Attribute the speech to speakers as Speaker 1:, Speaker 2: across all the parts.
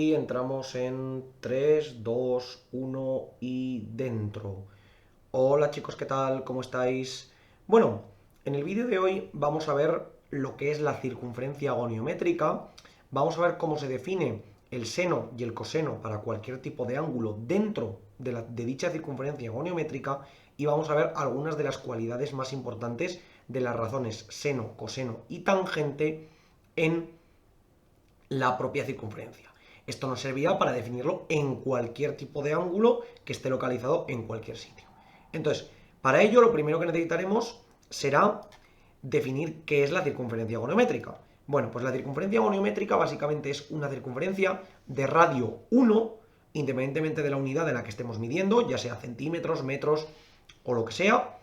Speaker 1: Y entramos en 3, 2, 1 y dentro. Hola chicos, ¿qué tal? ¿Cómo estáis? Bueno, en el vídeo de hoy vamos a ver lo que es la circunferencia goniométrica. Vamos a ver cómo se define el seno y el coseno para cualquier tipo de ángulo dentro de dicha circunferencia goniométrica. Y vamos a ver algunas de las cualidades más importantes de las razones seno, coseno y tangente en la propia circunferencia. Esto nos servirá para definirlo en cualquier tipo de ángulo que esté localizado en cualquier sitio. Entonces, para ello lo primero que necesitaremos será definir qué es la circunferencia goniométrica. Bueno, pues la circunferencia goniométrica básicamente es una circunferencia de radio 1, independientemente de la unidad de la que estemos midiendo, ya sea centímetros, metros o lo que sea,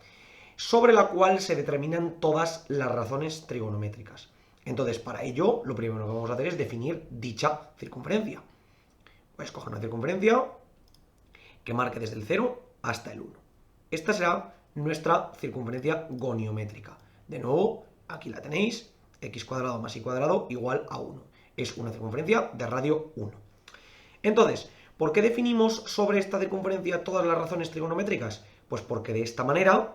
Speaker 1: sobre la cual se determinan todas las razones trigonométricas. Entonces, para ello, lo primero que vamos a hacer es definir dicha circunferencia. Voy a escoger una circunferencia que marque desde el 0 hasta el 1. Esta será nuestra circunferencia goniométrica. De nuevo, aquí la tenéis, x cuadrado más y cuadrado igual a 1. Es una circunferencia de radio 1. Entonces, ¿por qué definimos sobre esta circunferencia todas las razones trigonométricas? Pues porque de esta manera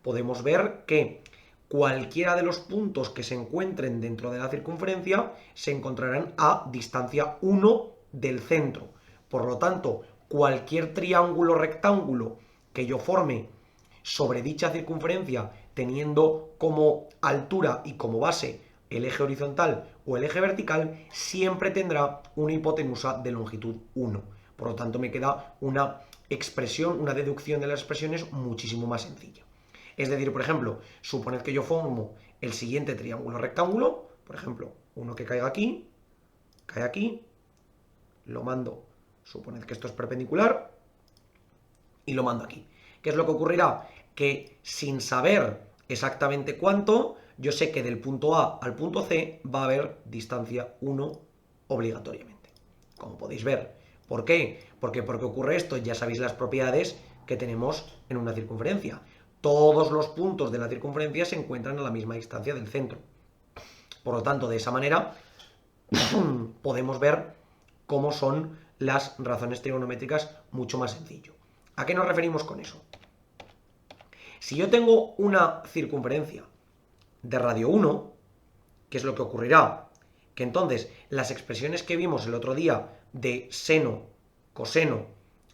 Speaker 1: podemos ver que cualquiera de los puntos que se encuentren dentro de la circunferencia se encontrarán a distancia 1 del centro. Por lo tanto, cualquier triángulo rectángulo que yo forme sobre dicha circunferencia teniendo como altura y como base el eje horizontal o el eje vertical, siempre tendrá una hipotenusa de longitud 1. Por lo tanto, me queda una expresión, una deducción de las expresiones muchísimo más sencilla. Es decir, por ejemplo, suponed que yo formo el siguiente triángulo rectángulo, por ejemplo, uno que caiga aquí, cae aquí, lo mando, suponed que esto es perpendicular, y lo mando aquí. ¿Qué es lo que ocurrirá? Que sin saber exactamente cuánto, yo sé que del punto A al punto C va a haber distancia 1 obligatoriamente, como podéis ver. ¿Por qué? Porque ocurre esto, ya sabéis las propiedades que tenemos en una circunferencia. Todos los puntos de la circunferencia se encuentran a la misma distancia del centro. Por lo tanto, de esa manera podemos ver cómo son las razones trigonométricas mucho más sencillo. ¿A qué nos referimos con eso? Si yo tengo una circunferencia de radio 1, ¿qué es lo que ocurrirá? Que entonces las expresiones que vimos el otro día de seno, coseno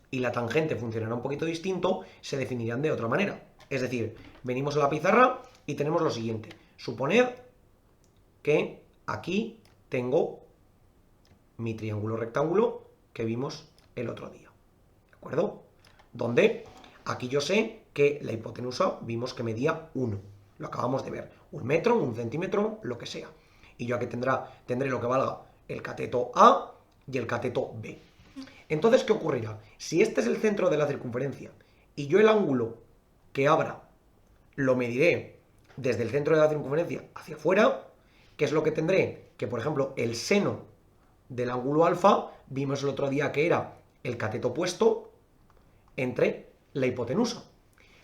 Speaker 1: y la tangente funcionará un poquito distinto, se definirán de otra manera. Es decir, venimos a la pizarra y tenemos lo siguiente. Suponed que aquí tengo mi triángulo rectángulo que vimos el otro día. ¿De acuerdo? Donde aquí yo sé que la hipotenusa vimos que medía 1. Lo acabamos de ver. 1 metro, 1 centímetro, lo que sea. Y yo aquí tendré lo que valga el cateto A y el cateto B. Entonces, ¿qué ocurrirá? Si este es el centro de la circunferencia y yo el ángulo que abra lo mediré desde el centro de la circunferencia hacia afuera, ¿qué es lo que tendré? Que, por ejemplo, el seno del ángulo alfa, vimos el otro día que era el cateto opuesto entre la hipotenusa.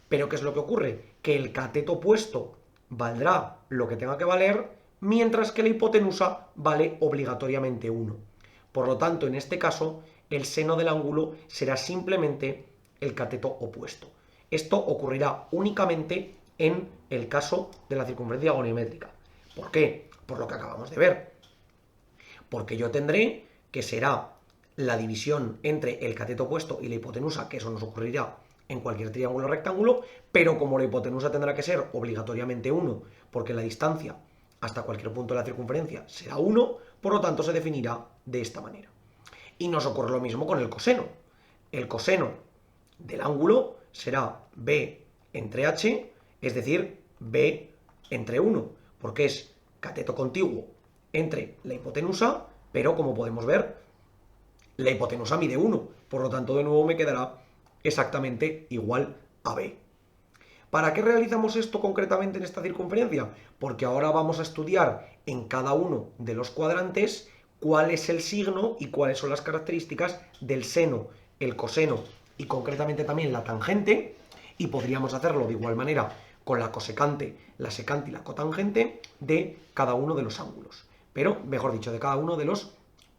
Speaker 1: Pero ¿qué es lo que ocurre? Que el cateto opuesto valdrá lo que tenga que valer, mientras que la hipotenusa vale obligatoriamente 1. Por lo tanto, en este caso, el seno del ángulo será simplemente el cateto opuesto. Esto ocurrirá únicamente en el caso de la circunferencia goniométrica. ¿Por qué? Por lo que acabamos de ver. Porque yo tendré que será la división entre el cateto opuesto y la hipotenusa, que eso nos ocurrirá en cualquier triángulo rectángulo, pero como la hipotenusa tendrá que ser obligatoriamente 1, porque la distancia hasta cualquier punto de la circunferencia será 1, por lo tanto se definirá de esta manera. Y nos ocurre lo mismo con el coseno. El coseno del ángulo será b entre h, es decir, b entre 1, porque es cateto contiguo entre la hipotenusa, pero como podemos ver, la hipotenusa mide 1, por lo tanto de nuevo me quedará exactamente igual a b. ¿Para qué realizamos esto concretamente en esta circunferencia? Porque ahora vamos a estudiar en cada uno de los cuadrantes cuál es el signo y cuáles son las características del seno, el coseno y concretamente también la tangente, y podríamos hacerlo de igual manera con la cosecante, la secante y la cotangente de cada uno de los ángulos, pero mejor dicho, de cada uno de los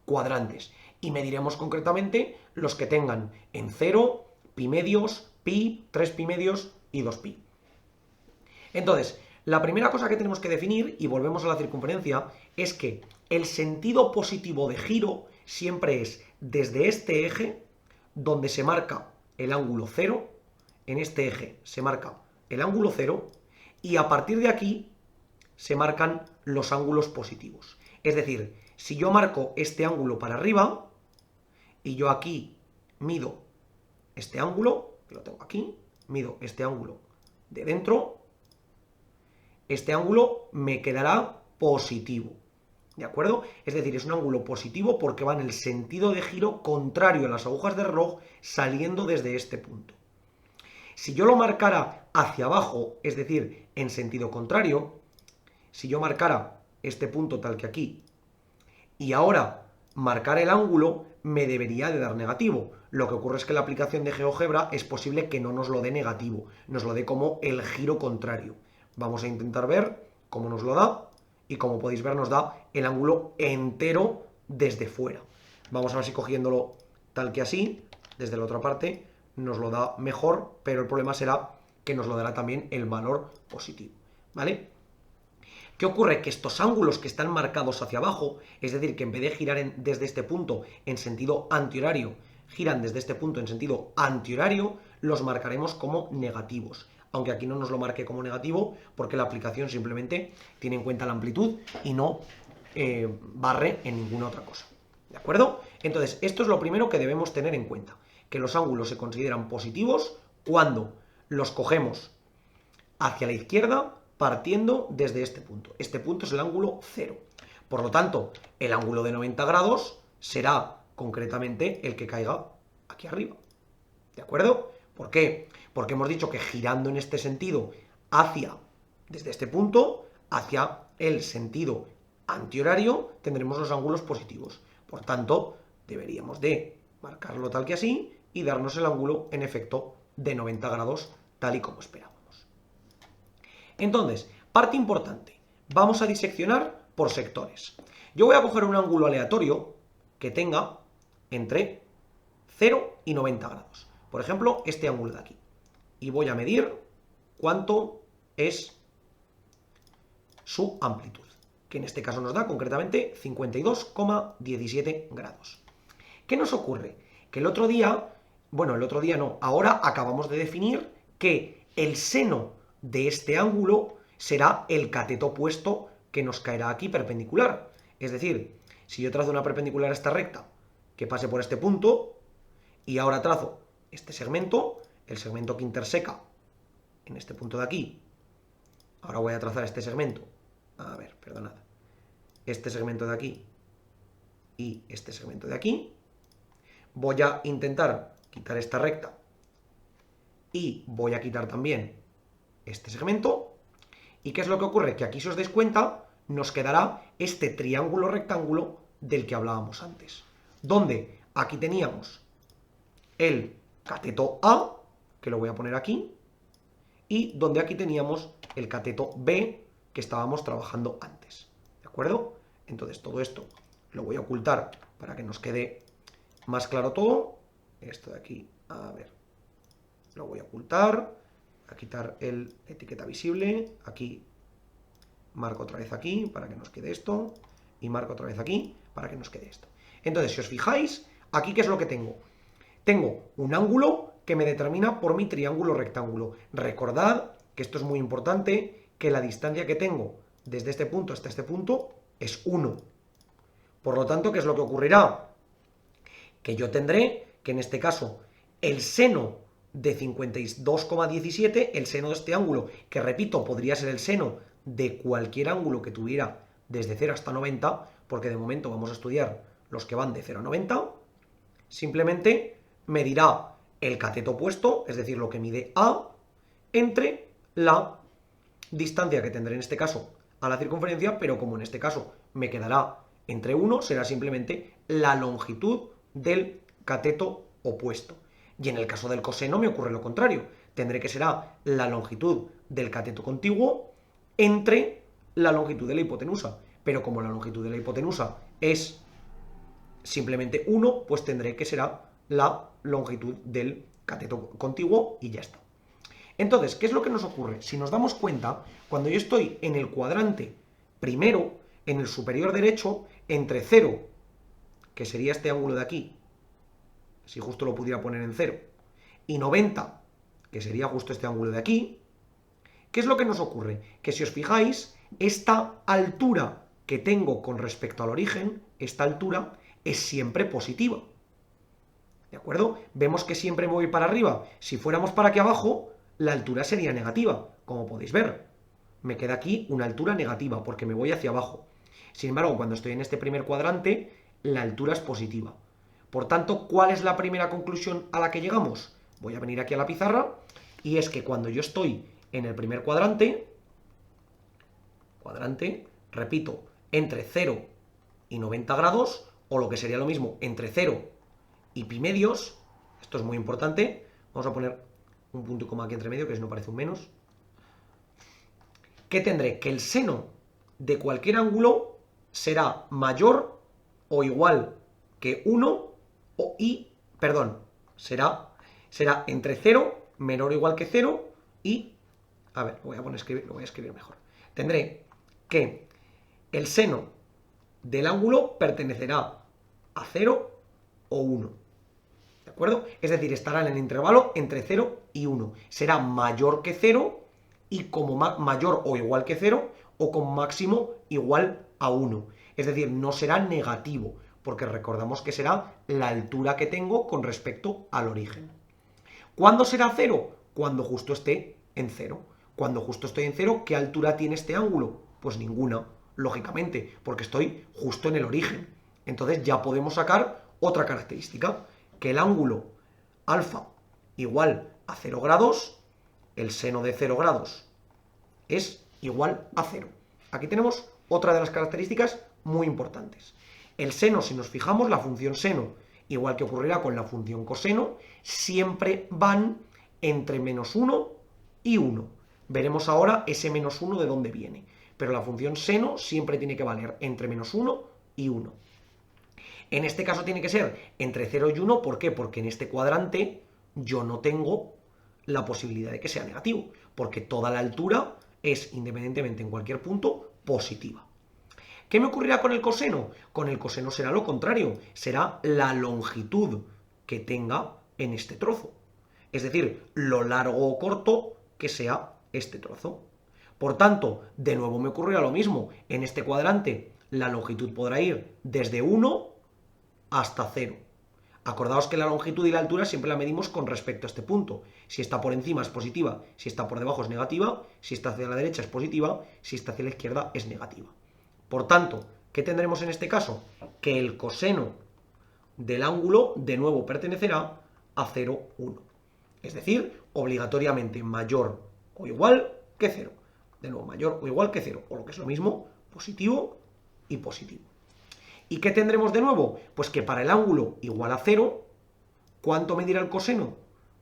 Speaker 1: cuadrantes. y mediremos concretamente los que tengan en 0, pi medios, pi, 3 pi medios y 2 pi. Entonces, la primera cosa que tenemos que definir, y volvemos a la circunferencia, es que el sentido positivo de giro siempre es desde este eje, donde se marca el ángulo 0, en este eje se marca el ángulo 0, y a partir de aquí se marcan los ángulos positivos. Es decir, si yo marco este ángulo para arriba, y yo aquí mido este ángulo, que lo tengo aquí, mido este ángulo de dentro, este ángulo me quedará positivo, ¿de acuerdo? Es decir, es un ángulo positivo porque va en el sentido de giro contrario a las agujas de reloj saliendo desde este punto. Si yo lo marcara hacia abajo, es decir, en sentido contrario, si yo marcara este punto tal que aquí, y ahora marcar el ángulo, me debería de dar negativo. Lo que ocurre es que la aplicación de GeoGebra es posible que no nos lo dé negativo, nos lo dé como el giro contrario. Vamos a intentar ver cómo nos lo da, y como podéis ver nos da el ángulo entero desde fuera. Vamos a ver si cogiéndolo tal que así, desde la otra parte, nos lo da mejor, pero el problema será que nos lo dará también el valor positivo, ¿vale? ¿Qué ocurre? Que estos ángulos que están marcados hacia abajo, es decir, que en vez de girar desde este punto en sentido antihorario, giran desde este punto en sentido antihorario, los marcaremos como negativos. Aunque aquí no nos lo marque como negativo, porque la aplicación simplemente tiene en cuenta la amplitud y no barre en ninguna otra cosa. ¿De acuerdo? Entonces, esto es lo primero que debemos tener en cuenta, que los ángulos se consideran positivos cuando los cogemos hacia la izquierda partiendo desde este punto. Este punto es el ángulo 0. Por lo tanto, el ángulo de 90 grados será concretamente el que caiga aquí arriba. ¿De acuerdo? ¿Por qué? Porque hemos dicho que girando en este sentido desde este punto, hacia el sentido antihorario, tendremos los ángulos positivos. Por tanto, deberíamos de marcarlo tal que así y darnos el ángulo, en efecto, de 90 grados, tal y como esperábamos. Entonces, parte importante, vamos a diseccionar por sectores. Yo voy a coger un ángulo aleatorio que tenga entre 0 y 90 grados. Por ejemplo, este ángulo de aquí. Y voy a medir cuánto es su amplitud, que en este caso nos da concretamente 52,17 grados. ¿Qué nos ocurre? Que el otro día no, ahora acabamos de definir que el seno de este ángulo será el cateto opuesto que nos caerá aquí perpendicular. Es decir, si yo trazo una perpendicular a esta recta que pase por este punto y ahora trazo este segmento, el segmento que interseca en este punto de aquí, ahora voy a trazar este segmento, perdonad, este segmento de aquí y este segmento de aquí, voy a intentar quitar esta recta y voy a quitar también este segmento. ¿Y qué es lo que ocurre? Que aquí, si os dais cuenta, nos quedará este triángulo rectángulo del que hablábamos antes, donde aquí teníamos el cateto A, que lo voy a poner aquí, y donde aquí teníamos el cateto B, que estábamos trabajando antes. ¿De acuerdo? Entonces todo esto lo voy a ocultar para que nos quede más claro todo. Esto de aquí, lo voy a ocultar, a quitar la etiqueta visible, aquí marco otra vez aquí para que nos quede esto, y marco otra vez aquí para que nos quede esto. Entonces, si os fijáis, aquí ¿qué es lo que tengo? Tengo un ángulo que me determina por mi triángulo rectángulo. Recordad que esto es muy importante, que la distancia que tengo desde este punto hasta este punto es 1. Por lo tanto, ¿qué es lo que ocurrirá? Que yo tendré que en este caso el seno de 52,17, el seno de este ángulo, que repito, podría ser el seno de cualquier ángulo que tuviera desde 0 hasta 90, porque de momento vamos a estudiar los que van de 0 a 90, simplemente medirá el cateto opuesto, es decir, lo que mide A, entre la distancia que tendré en este caso a la circunferencia, pero como en este caso me quedará entre 1, será simplemente la longitud del cateto opuesto. Y en el caso del coseno me ocurre lo contrario, tendré que será la longitud del cateto contiguo entre la longitud de la hipotenusa, pero como la longitud de la hipotenusa es simplemente 1, pues tendré que será la longitud del cateto contiguo y ya está. Entonces, ¿qué es lo que nos ocurre? Si nos damos cuenta, cuando yo estoy en el cuadrante primero, en el superior derecho, entre 0, que sería este ángulo de aquí, si justo lo pudiera poner en 0, y 90, que sería justo este ángulo de aquí, ¿qué es lo que nos ocurre? Que si os fijáis, esta altura que tengo con respecto al origen, esta altura, es siempre positiva. ¿De acuerdo? Vemos que siempre me voy para arriba. Si fuéramos para aquí abajo, la altura sería negativa, como podéis ver. Me queda aquí una altura negativa, porque me voy hacia abajo. Sin embargo, cuando estoy en este primer cuadrante, la altura es positiva. Por tanto, ¿cuál es la primera conclusión a la que llegamos? Voy a venir aquí a la pizarra, y es que cuando yo estoy en el primer cuadrante, repito, entre 0 y 90 grados, o lo que sería lo mismo, entre 0 y pi medios, esto es muy importante, vamos a poner un punto y coma aquí entre medio, que si no parece un menos, que tendré que el seno de cualquier ángulo será mayor o igual que 1, será entre 0, menor o igual que 0, y, a ver, lo voy a escribir mejor. Tendré que el seno del ángulo pertenecerá a 0 o 1. ¿De acuerdo? Es decir, estará en el intervalo entre 0 y 1. Será mayor que 0 y como mayor o igual que 0 o con máximo igual a 1. Es decir, no será negativo, porque recordamos que será la altura que tengo con respecto al origen. ¿Cuándo será 0? Cuando justo esté en 0. Cuando justo estoy en 0, ¿qué altura tiene este ángulo? Pues ninguna, lógicamente, porque estoy justo en el origen. Entonces ya podemos sacar otra característica, que el ángulo alfa igual a 0 grados, el seno de 0 grados es igual a 0. Aquí tenemos otra de las características muy importantes. El seno, si nos fijamos, la función seno, igual que ocurrirá con la función coseno, siempre van entre menos 1 y 1. Veremos ahora ese menos 1 de dónde viene. Pero la función seno siempre tiene que valer entre menos 1 y 1. En este caso tiene que ser entre 0 y 1, ¿por qué? Porque en este cuadrante yo no tengo la posibilidad de que sea negativo, porque toda la altura es, independientemente en cualquier punto, positiva. ¿Qué me ocurrirá con el coseno? Con el coseno será lo contrario, será la longitud que tenga en este trozo. Es decir, lo largo o corto que sea este trozo. Por tanto, de nuevo me ocurrirá lo mismo. En este cuadrante la longitud podrá ir desde 1 hasta 0. Acordaos que la longitud y la altura siempre la medimos con respecto a este punto. Si está por encima es positiva, si está por debajo es negativa, si está hacia la derecha es positiva, si está hacia la izquierda es negativa. Por tanto, ¿qué tendremos en este caso? Que el coseno del ángulo de nuevo pertenecerá a 0, 1. Es decir, obligatoriamente mayor o igual que 0. De nuevo, mayor o igual que 0, o lo que es lo mismo, positivo y positivo. ¿Y qué tendremos de nuevo? Pues que para el ángulo igual a 0, ¿cuánto medirá el coseno?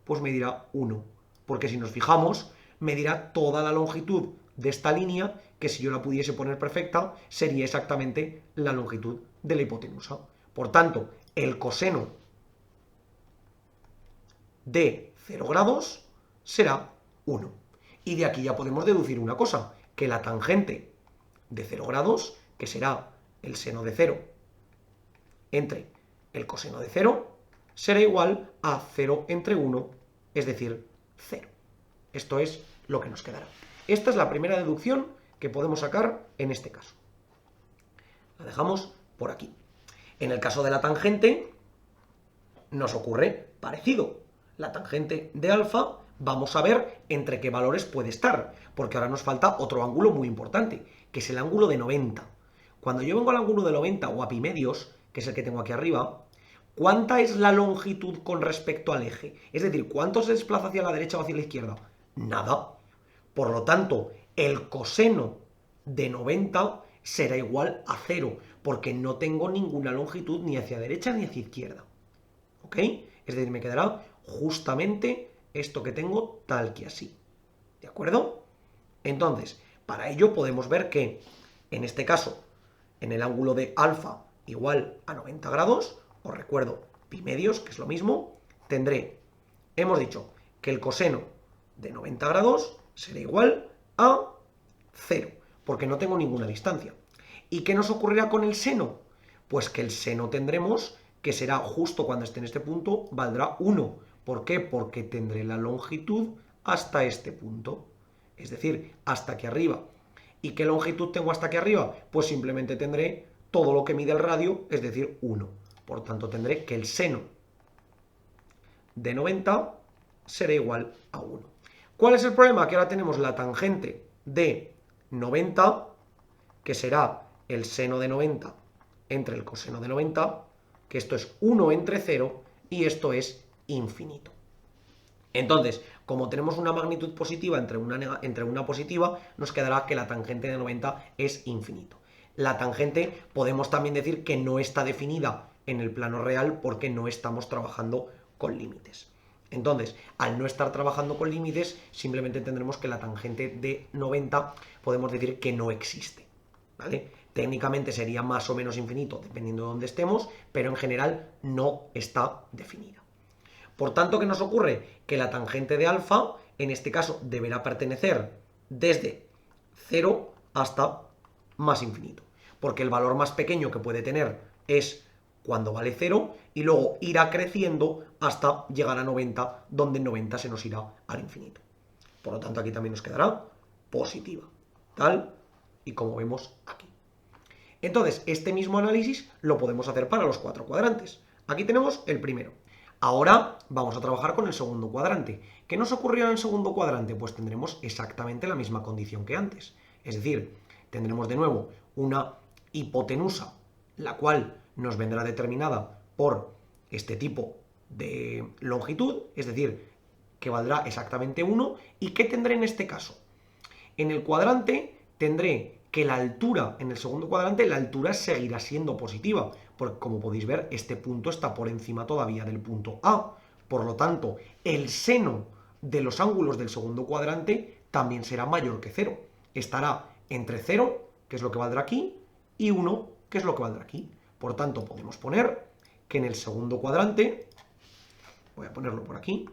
Speaker 1: Pues medirá 1, porque si nos fijamos, medirá toda la longitud de esta línea, que si yo la pudiese poner perfecta, sería exactamente la longitud de la hipotenusa. Por tanto, el coseno de 0 grados será 1. Y de aquí ya podemos deducir una cosa, que la tangente de 0 grados, que será el seno de 0 entre el coseno de 0, será igual a 0 entre 1, es decir, 0. Esto es lo que nos quedará. Esta es la primera deducción que podemos sacar en este caso. La dejamos por aquí. En el caso de la tangente, nos ocurre parecido. La tangente de alfa, vamos a ver entre qué valores puede estar, porque ahora nos falta otro ángulo muy importante, que es el ángulo de 90. Cuando yo vengo al ángulo de 90 o a pi medios, que es el que tengo aquí arriba, ¿cuánta es la longitud con respecto al eje? Es decir, ¿cuánto se desplaza hacia la derecha o hacia la izquierda? Nada. Por lo tanto, el coseno de 90 será igual a 0, porque no tengo ninguna longitud ni hacia derecha ni hacia izquierda. ¿Ok? Es decir, me quedará justamente esto que tengo tal que así. ¿De acuerdo? Entonces, para ello podemos ver que, en este caso, en el ángulo de alfa igual a 90 grados, os recuerdo, pi medios, que es lo mismo, hemos dicho que el coseno de 90 grados será igual a 0, porque no tengo ninguna distancia. ¿Y qué nos ocurrirá con el seno? Pues que el seno tendremos que será justo cuando esté en este punto, valdrá 1. ¿Por qué? Porque tendré la longitud hasta este punto, es decir, hasta aquí arriba. ¿Y qué longitud tengo hasta aquí arriba? Pues simplemente tendré todo lo que mide el radio, es decir, 1. Por tanto, tendré que el seno de 90 será igual a 1. ¿Cuál es el problema? Que ahora tenemos la tangente de 90, que será el seno de 90 entre el coseno de 90, que esto es 1 entre 0, y esto es infinito. Entonces, como tenemos una magnitud positiva entre una positiva, nos quedará que la tangente de 90 es infinito. La tangente podemos también decir que no está definida en el plano real porque no estamos trabajando con límites. Entonces, al no estar trabajando con límites, simplemente tendremos que la tangente de 90 podemos decir que no existe, ¿vale? Técnicamente sería más o menos infinito dependiendo de dónde estemos, pero en general no está definida. Por tanto, ¿qué nos ocurre? Que la tangente de alfa, en este caso, deberá pertenecer desde 0 hasta más infinito, porque el valor más pequeño que puede tener es cuando vale 0, y luego irá creciendo hasta llegar a 90, donde en 90 se nos irá al infinito. Por lo tanto, aquí también nos quedará positiva, tal y como vemos aquí. Entonces, este mismo análisis lo podemos hacer para los 4 cuadrantes. Aquí tenemos el primero. Ahora vamos a trabajar con el segundo cuadrante. ¿Qué nos ocurrió en el segundo cuadrante? Pues tendremos exactamente la misma condición que antes. Es decir, tendremos de nuevo una hipotenusa, la cual nos vendrá determinada por este tipo de longitud, es decir, que valdrá exactamente 1. ¿Y qué tendré en este caso? En el cuadrante tendré que la altura, en el segundo cuadrante, la altura seguirá siendo positiva, porque como podéis ver, este punto está por encima todavía del punto A. Por lo tanto, el seno de los ángulos del segundo cuadrante también será mayor que 0. Estará entre 0, que es lo que valdrá aquí, y 1, que es lo que valdrá aquí. Por tanto, podemos poner que en el segundo cuadrante, voy a ponerlo por aquí,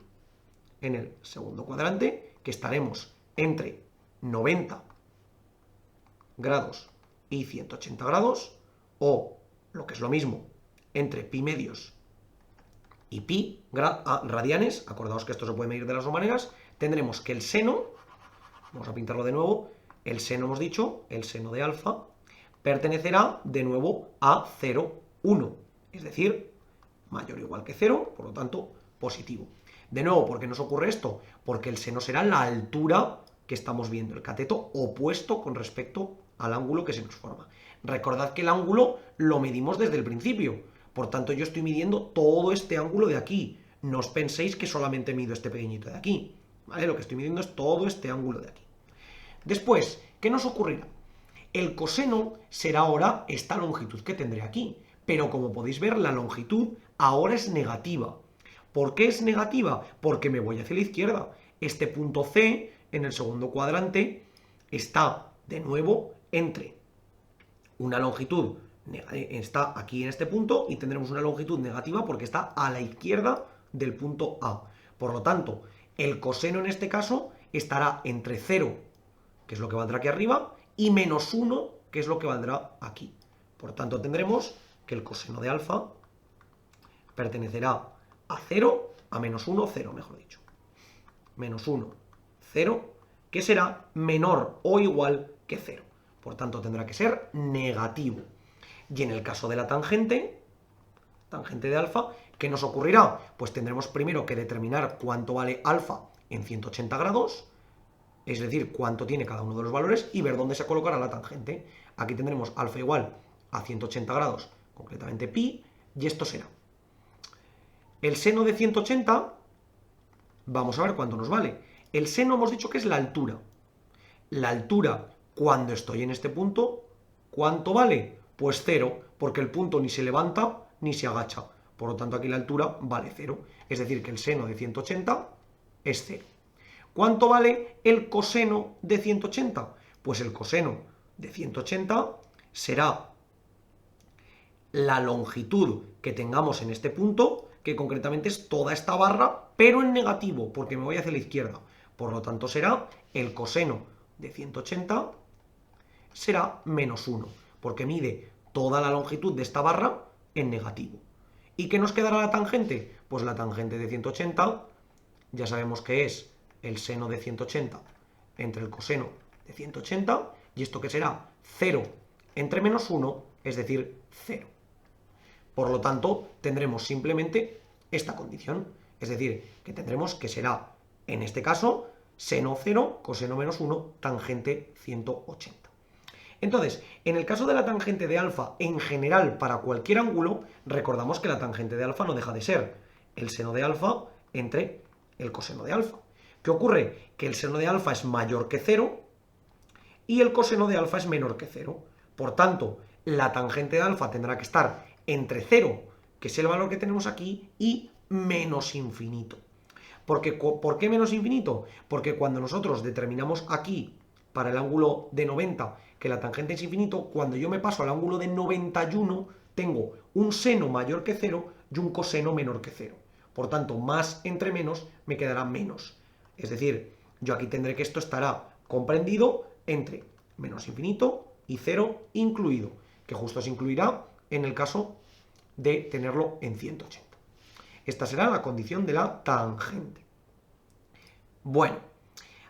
Speaker 1: en el segundo cuadrante, que estaremos entre 90 grados y 180 grados, o lo que es lo mismo, entre pi medios y pi radianes, acordaos que esto se puede medir de las dos maneras, tendremos que el seno, vamos a pintarlo de nuevo, el seno hemos dicho, el seno de alfa, pertenecerá de nuevo a 0, 1, es decir, mayor o igual que 0, por lo tanto, positivo. De nuevo, ¿por qué nos ocurre esto? Porque el seno será la altura que estamos viendo, el cateto opuesto con respecto al ángulo que se nos forma. Recordad que el ángulo lo medimos desde el principio, por tanto yo estoy midiendo todo este ángulo de aquí. No os penséis que solamente mido este pequeñito de aquí, ¿vale? Lo que estoy midiendo es todo este ángulo de aquí. Después, ¿qué nos ocurrirá? El coseno será ahora esta longitud que tendré aquí, pero como podéis ver, la longitud ahora es negativa. ¿Por qué es negativa? Porque me voy hacia la izquierda. Este punto C, en el segundo cuadrante, está de nuevo entre una longitud, está aquí en este punto, y tendremos una longitud negativa porque está a la izquierda del punto A. Por lo tanto, el coseno en este caso estará entre 0, que es lo que valdrá aquí arriba, y menos 1, que es lo que valdrá aquí. Por tanto, tendremos que el coseno de alfa pertenecerá a 0, a menos 1, 0, mejor dicho. Menos 1, 0, que será menor o igual que 0. Por tanto, tendrá que ser negativo. Y en el caso de la tangente de alfa, ¿qué nos ocurrirá? Pues tendremos primero que determinar cuánto vale alfa en 180 grados, es decir, cuánto tiene cada uno de los valores, y ver dónde se colocará la tangente. Aquí tendremos alfa igual a 180 grados, concretamente pi, y esto será el seno de 180, vamos a ver cuánto nos vale. El seno hemos dicho que es la altura. La altura, cuando estoy en este punto, ¿cuánto vale? Pues 0, porque el punto ni se levanta ni se agacha. Por lo tanto, aquí la altura vale 0. Es decir, que el seno de 180 es 0. ¿Cuánto vale el coseno de 180? Pues el coseno de 180 será la longitud que tengamos en este punto, que concretamente es toda esta barra, pero en negativo, porque me voy hacia la izquierda. Por lo tanto, será el coseno de 180 será menos 1, porque mide toda la longitud de esta barra en negativo. ¿Y qué nos quedará la tangente? Pues la tangente de 180, ya sabemos que es el seno de 180 entre el coseno de 180, y esto que será 0 entre menos 1, es decir, 0. Por lo tanto, tendremos simplemente esta condición, es decir, que tendremos que será, en este caso, seno 0, coseno menos 1, tangente 180. Entonces, en el caso de la tangente de alfa en general para cualquier ángulo, recordamos que la tangente de alfa no deja de ser el seno de alfa entre el coseno de alfa. ¿Qué ocurre? Que el seno de alfa es mayor que 0 y el coseno de alfa es menor que 0. Por tanto, la tangente de alfa tendrá que estar entre 0, que es el valor que tenemos aquí, y menos infinito. ¿Por qué menos infinito? Porque cuando nosotros determinamos aquí, para el ángulo de 90, que la tangente es infinito, cuando yo me paso al ángulo de 91, tengo un seno mayor que 0 y un coseno menor que 0. Por tanto, más entre menos me quedará menos. Es decir, yo aquí tendré que esto estará comprendido entre menos infinito y 0 incluido, que justo se incluirá en el caso de tenerlo en 180. Esta será la condición de la tangente. Bueno,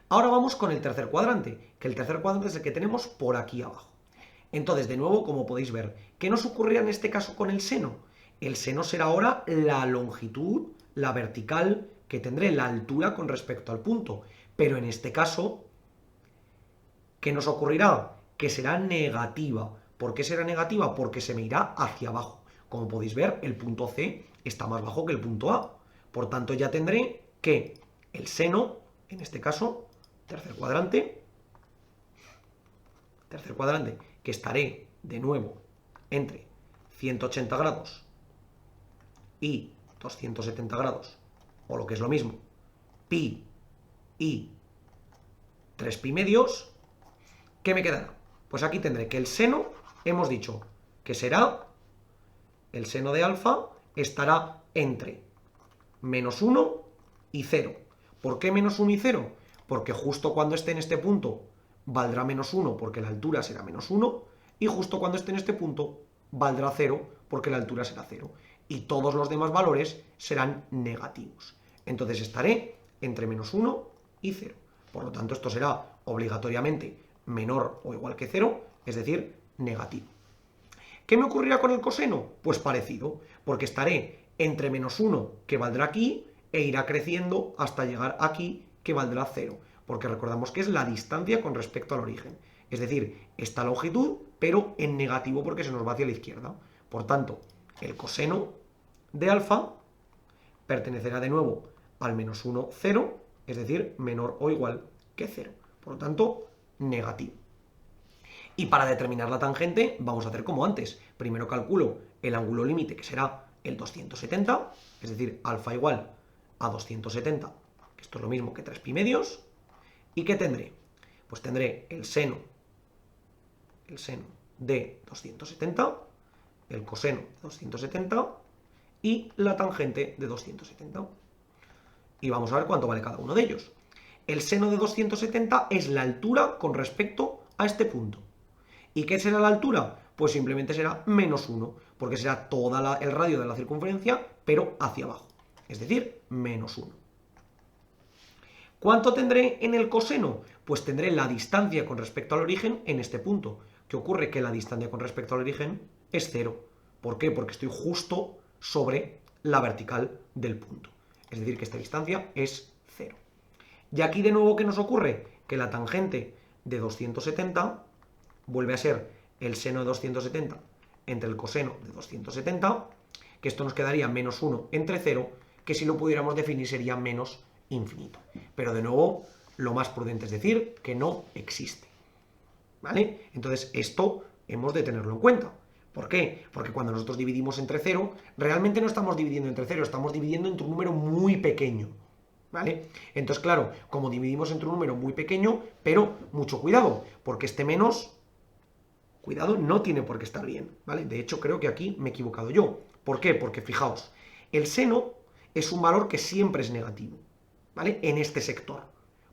Speaker 1: ahora vamos con el tercer cuadrante, que el tercer cuadrante es el que tenemos por aquí abajo. Entonces, de nuevo, como podéis ver, ¿qué nos ocurrirá en este caso con el seno? El seno será ahora la longitud, la vertical, que tendré la altura con respecto al punto. Pero en este caso, ¿qué nos ocurrirá? Que será negativa. ¿Por qué será negativa? Porque se me irá hacia abajo. Como podéis ver, el punto C está más bajo que el punto A. Por tanto, ya tendré que el seno, en este caso, tercer cuadrante, que estaré de nuevo entre 180 grados y 270 grados, o lo que es lo mismo, pi y 3 pi medios, ¿qué me quedará? Pues aquí tendré que el seno, hemos dicho que será, el seno de alfa estará entre menos 1 y 0. ¿Por qué menos 1 y 0? Porque justo cuando esté en este punto valdrá menos 1 porque la altura será menos 1, y justo cuando esté en este punto valdrá 0 porque la altura será 0. Y todos los demás valores serán negativos. Entonces estaré entre menos 1 y 0. Por lo tanto, esto será obligatoriamente menor o igual que 0, es decir, negativo. ¿Qué me ocurrirá con el coseno? Pues parecido, porque estaré entre menos 1, que valdrá aquí, e irá creciendo hasta llegar aquí, que valdrá 0, porque recordamos que es la distancia con respecto al origen. Es decir, esta longitud, pero en negativo porque se nos va hacia la izquierda. Por tanto, el coseno de alfa pertenecerá de nuevo al menos 1, 0, es decir, menor o igual que 0. Por lo tanto, negativo. Y para determinar la tangente vamos a hacer como antes. Primero calculo el ángulo límite, que será el 270, es decir, alfa igual a 270, que esto es lo mismo que 3 pi medios. ¿Y qué tendré? Pues tendré el seno de 270, el coseno de 270 y la tangente de 270. Y vamos a ver cuánto vale cada uno de ellos. El seno de 270 es la altura con respecto a este punto. ¿Y qué será la altura? Pues simplemente será menos 1, porque será todo el radio de la circunferencia, pero hacia abajo. Es decir, menos 1. ¿Cuánto tendré en el coseno? Pues tendré la distancia con respecto al origen en este punto. ¿Qué ocurre? Que la distancia con respecto al origen es 0. ¿Por qué? Porque estoy justo sobre la vertical del punto. Es decir, que esta distancia es 0. Y aquí de nuevo, ¿qué nos ocurre? Que la tangente de 270 vuelve a ser el seno de 270 entre el coseno de 270, que esto nos quedaría menos 1 entre 0, que si lo pudiéramos definir sería menos infinito. Pero de nuevo, lo más prudente es decir que no existe. ¿Vale? Entonces esto hemos de tenerlo en cuenta. ¿Por qué? Porque cuando nosotros dividimos entre 0, realmente no estamos dividiendo entre 0, estamos dividiendo entre un número muy pequeño. ¿Vale? Entonces, claro, como dividimos entre un número muy pequeño, pero mucho cuidado, porque este menos, cuidado, no tiene por qué estar bien, ¿vale? De hecho, creo que aquí me he equivocado yo. ¿Por qué? Porque fijaos, el seno es un valor que siempre es negativo, ¿vale? En este sector,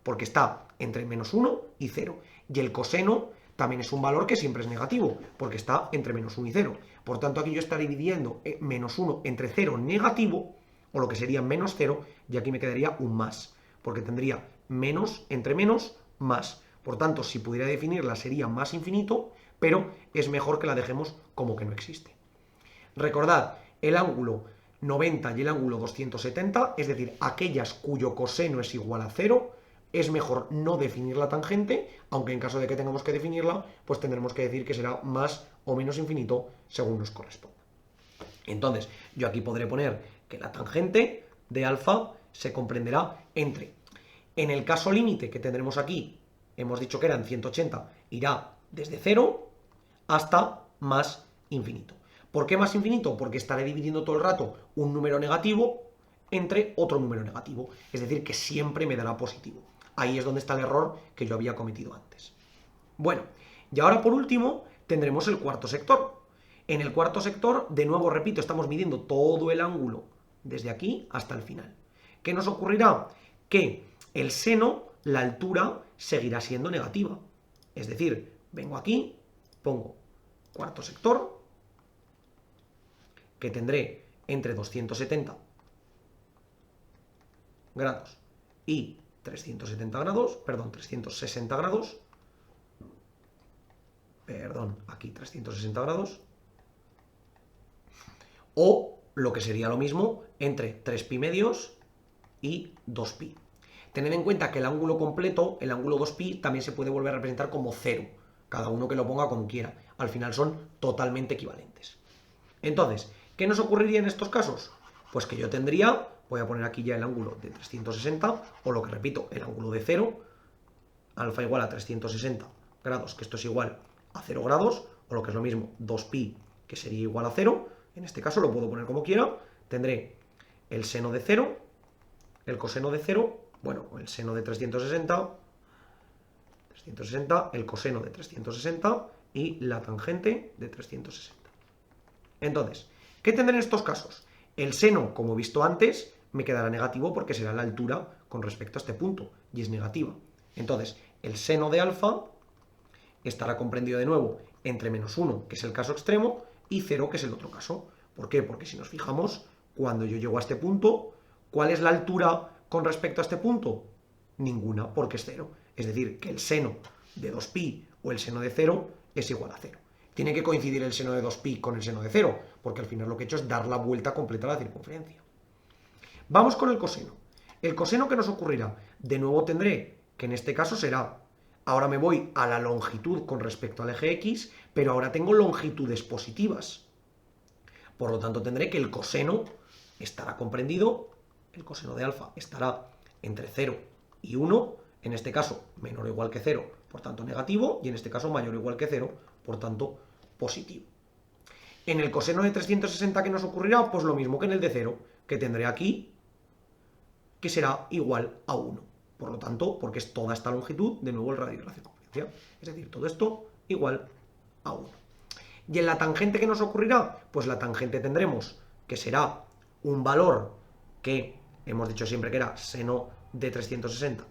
Speaker 1: porque está entre -1 y 0. Y el coseno también es un valor que siempre es negativo, porque está entre -1 y 0. Por tanto, aquí yo estaré dividiendo -1 entre 0 negativo, o lo que sería -0, y aquí me quedaría un más, porque tendría menos entre menos, más. Por tanto, si pudiera definirla sería más infinito, pero es mejor que la dejemos como que no existe. Recordad, el ángulo 90 y el ángulo 270, es decir, aquellas cuyo coseno es igual a 0, es mejor no definir la tangente, aunque en caso de que tengamos que definirla, pues tendremos que decir que será más o menos infinito según nos corresponda. Entonces, yo aquí podré poner que la tangente de alfa se comprenderá entre, en el caso límite que tendremos aquí, hemos dicho que eran 180, irá desde 0 hasta más infinito. ¿Por qué más infinito? Porque estaré dividiendo todo el rato un número negativo entre otro número negativo, es decir, que siempre me dará positivo. Ahí es donde está el error que yo había cometido antes. Bueno, y ahora por último tendremos el cuarto sector. En el cuarto sector, de nuevo repito, estamos midiendo todo el ángulo desde aquí hasta el final. ¿Qué nos ocurrirá? Que el seno, la altura, seguirá siendo negativa. Es decir, vengo aquí, pongo cuarto sector, que tendré entre 270 grados y 360 grados, aquí 360 grados, o lo que sería lo mismo entre 3pi medios y 2pi. Tened en cuenta que el ángulo completo, el ángulo 2pi, también se puede volver a representar como 0, cada uno que lo ponga como quiera, al final son totalmente equivalentes. Entonces, ¿qué nos ocurriría en estos casos? Pues que yo tendría, voy a poner aquí ya el ángulo de 360, o lo que repito, el ángulo de 0, alfa igual a 360 grados, que esto es igual a 0 grados, o lo que es lo mismo, 2pi, que sería igual a 0, en este caso lo puedo poner como quiera, tendré el seno de 0, el coseno de 0, bueno, el seno de 360, el coseno de 360 y la tangente de 360. Entonces, ¿qué tendré en estos casos? El seno, como he visto antes, me quedará negativo porque será la altura con respecto a este punto, y es negativa. Entonces, el seno de alfa estará comprendido de nuevo entre -1, que es el caso extremo, y 0, que es el otro caso. ¿Por qué? Porque si nos fijamos, cuando yo llego a este punto, ¿cuál es la altura con respecto a este punto? Ninguna, porque es 0. Es decir, que el seno de 2pi o el seno de 0 es igual a 0. Tiene que coincidir el seno de 2pi con el seno de 0, porque al final lo que he hecho es dar la vuelta completa a la circunferencia. Vamos con el coseno. El coseno, ¿qué nos ocurrirá? De nuevo tendré que en este caso será, ahora me voy a la longitud con respecto al eje X, pero ahora tengo longitudes positivas. Por lo tanto tendré que el coseno estará comprendido, el coseno de alfa estará entre 0 y 1, en este caso menor o igual que 0, por tanto negativo, y en este caso mayor o igual que 0, por tanto positivo. En el coseno de 360, ¿qué nos ocurrirá? Pues lo mismo que en el de 0, que tendré aquí que será igual a 1. Por lo tanto, porque es toda esta longitud, de nuevo el radio de la circunferencia. Es decir, todo esto igual a 1. ¿Y en la tangente qué nos ocurrirá? Pues la tangente tendremos que será un valor que hemos dicho siempre que era seno de 360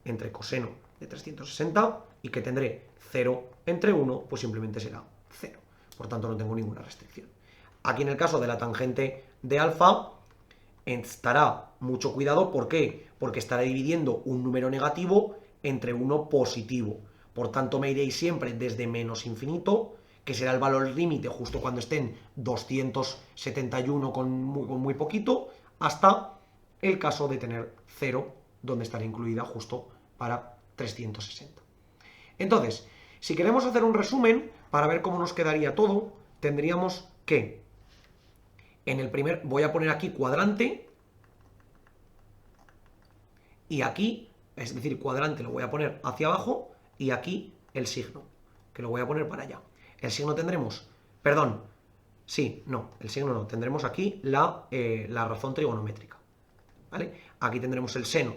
Speaker 1: entre coseno de 360 y que tendré 0 entre 1, pues simplemente será 0. Por tanto, no tengo ninguna restricción. Aquí en el caso de la tangente de alfa, estará mucho cuidado. ¿Por qué? Porque estará dividiendo un número negativo entre uno positivo. Por tanto, me iréis siempre desde menos infinito, que será el valor límite justo cuando estén 271 con muy poquito, hasta el caso de tener 0, donde estará incluida justo para 360. Entonces, si queremos hacer un resumen para ver cómo nos quedaría todo, tendríamos que en el primer, voy a poner aquí cuadrante, y aquí, es decir, cuadrante lo voy a poner hacia abajo, y aquí el signo, que lo voy a poner para allá. El signo tendremos, perdón, sí, no, el signo no, tendremos aquí la razón trigonométrica, ¿vale? Aquí tendremos el seno,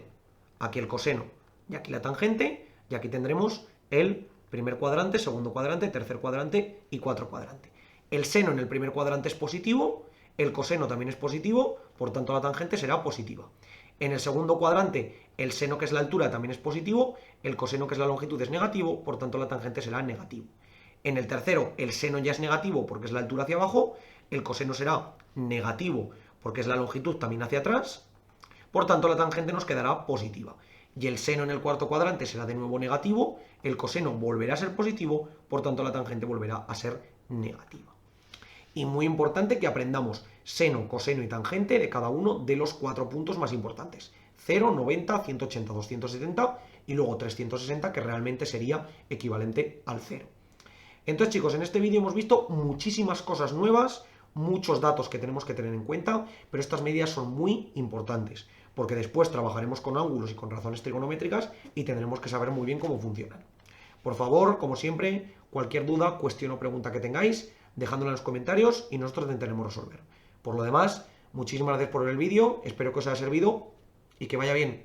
Speaker 1: aquí el coseno, y aquí la tangente, y aquí tendremos el Primer cuadrante, segundo cuadrante, tercer cuadrante y cuarto cuadrante. El seno en el primer cuadrante es positivo, el coseno también es positivo, por tanto la tangente será positiva. En el segundo cuadrante, el seno, que es la altura, también es positivo, el coseno, que es la longitud, es negativo, por tanto la tangente será negativo. En el tercero, el seno ya es negativo porque es la altura hacia abajo, el coseno será negativo porque es la longitud también hacia atrás, por tanto la tangente nos quedará positiva. Y el seno en el cuarto cuadrante será de nuevo negativo, el coseno volverá a ser positivo, por tanto la tangente volverá a ser negativa. Y muy importante que aprendamos seno, coseno y tangente de cada uno de los 4 puntos más importantes. 0, 90, 180, 270 y luego 360, que realmente sería equivalente al 0. Entonces, chicos, en este vídeo hemos visto muchísimas cosas nuevas, muchos datos que tenemos que tener en cuenta, pero estas medidas son muy importantes, porque después trabajaremos con ángulos y con razones trigonométricas y tendremos que saber muy bien cómo funcionan. Por favor, como siempre, cualquier duda, cuestión o pregunta que tengáis, dejándola en los comentarios y nosotros intentaremos resolver. Por lo demás, muchísimas gracias por ver el vídeo, espero que os haya servido y que vaya bien.